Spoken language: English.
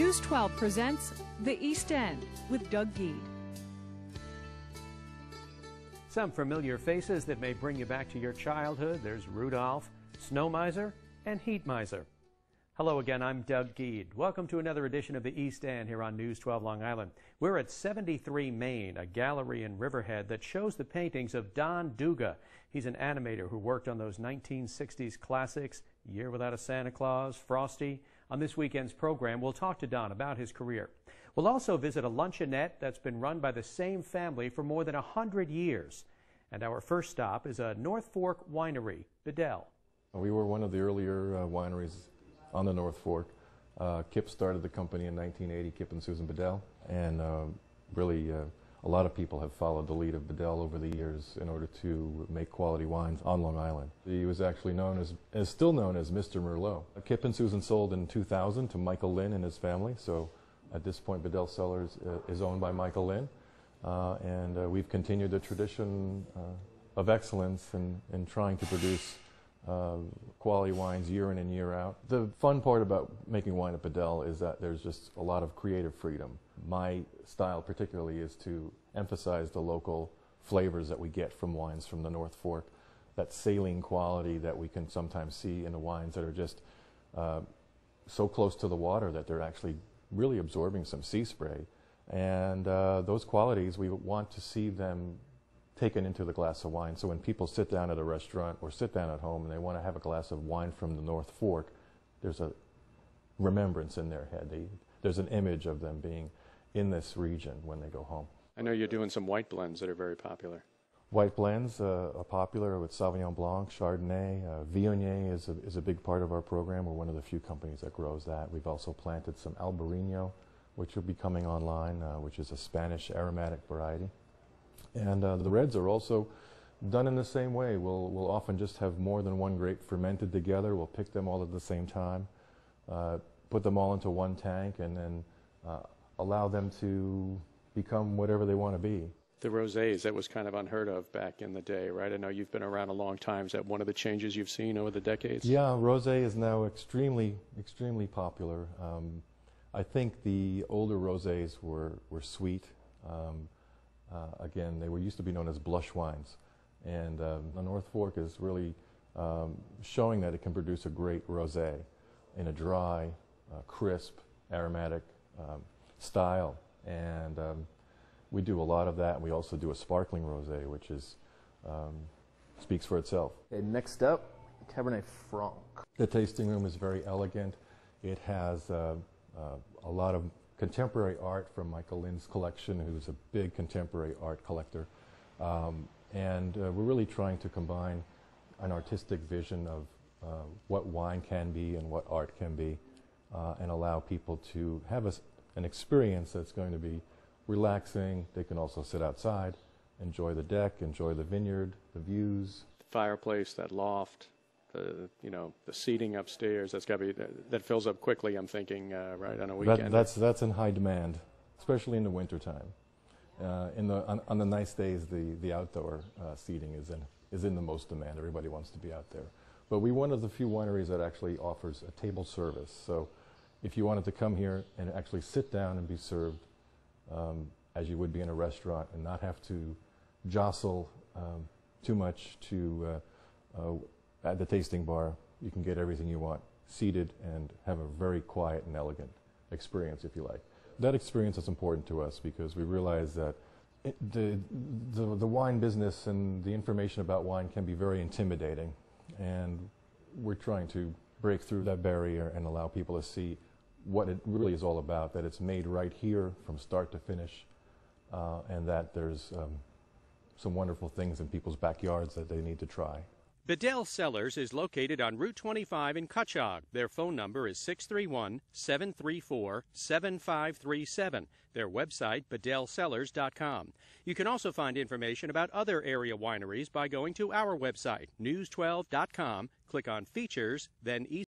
News 12 presents The East End with Doug Geed. Some familiar faces that may bring you back to your childhood. There's Rudolph, Snow Miser, and Heat Miser. Hello again, I'm Doug Geed. Welcome to another edition of The East End here on News 12 Long Island. We're at 73 Main, a gallery in Riverhead that shows the paintings of Don Duga. He's an animator who worked on those 1960s classics, Year Without a Santa Claus, Frosty. On this weekend's program, we'll talk to Don about his career. We'll also visit a luncheonette that's been run by the same family for more than 100 years. And our first stop is a North Fork winery, Bedell. We were one of the earlier wineries on the North Fork. Kip started the company in 1980, Kip and Susan Bedell, and really a lot of people have followed the lead of Bedell over the years in order to make quality wines on Long Island. He was actually known as still known as Mr. Merlot. Kip and Susan sold in 2000 to Michael Lynn and his family, so at this point Bedell Cellars is owned by Michael Lynn, and we've continued the tradition of excellence in trying to produce quality wines year in and year out. The fun part about making wine at Bedell is that there's just a lot of creative freedom. My style particularly is to emphasize the local flavors that we get from wines from the North Fork, that saline quality that we can sometimes see in the wines that are just so close to the water that they're actually really absorbing some sea spray. And those qualities, we want to see them taken into the glass of wine. So when people sit down at a restaurant or sit down at home and they want to have a glass of wine from the North Fork, there's a remembrance in their head. There's an image of them being in this region when they go home. I know you're doing some white blends that are very popular. White blends are popular with Sauvignon Blanc, Chardonnay. Viognier is a big part of our program. We're one of the few companies that grows that. We've also planted some Albarino, which will be coming online, which is a Spanish aromatic variety. And the reds are also done in the same way. We'll often just have more than one grape fermented together. We'll pick them all at the same time, put them all into one tank, and then allow them to become whatever they want to be. The rosés, that was kind of unheard of back in the day, right? I know you've been around a long time. Is that one of the changes you've seen over the decades? Yeah, rosé is now extremely popular. I think the older rosés were sweet. Again, they used to be known as blush wines, and the North Fork is really showing that it can produce a great rosé in a dry, crisp, aromatic style, and we do a lot of that. And we also do a sparkling rosé, which is speaks for itself. Okay, next up, Cabernet Franc. The tasting room is very elegant. It has a lot of contemporary art from Michael Lynn's collection, who's a big contemporary art collector. And we're really trying to combine an artistic vision of what wine can be and what art can be, and allow people to have an experience that's going to be relaxing. They can also sit outside, enjoy the deck, enjoy the vineyard, the views. The fireplace, that loft, the seating upstairs, that's got to be, that fills up quickly, I'm thinking, right, on a weekend. That's in high demand, especially in the wintertime. On the nice days, the outdoor seating is in the most demand. Everybody wants to be out there. But we're one of the few wineries that actually offers a table service. So if you wanted to come here and actually sit down and be served as you would be in a restaurant and not have to jostle too much at the tasting bar, you can get everything you want seated and have a very quiet and elegant experience, if you like. That experience is important to us because we realize that the wine business and the information about wine can be very intimidating, and we're trying to break through that barrier and allow people to see what it really is all about, that it's made right here from start to finish, and that there's some wonderful things in people's backyards that they need to try. Bedell Cellars is located on Route 25 in Cutchogue. Their phone number is 631-734-7537. Their website, bedellcellars.com. You can also find information about other area wineries by going to our website, news12.com. Click on Features, then East.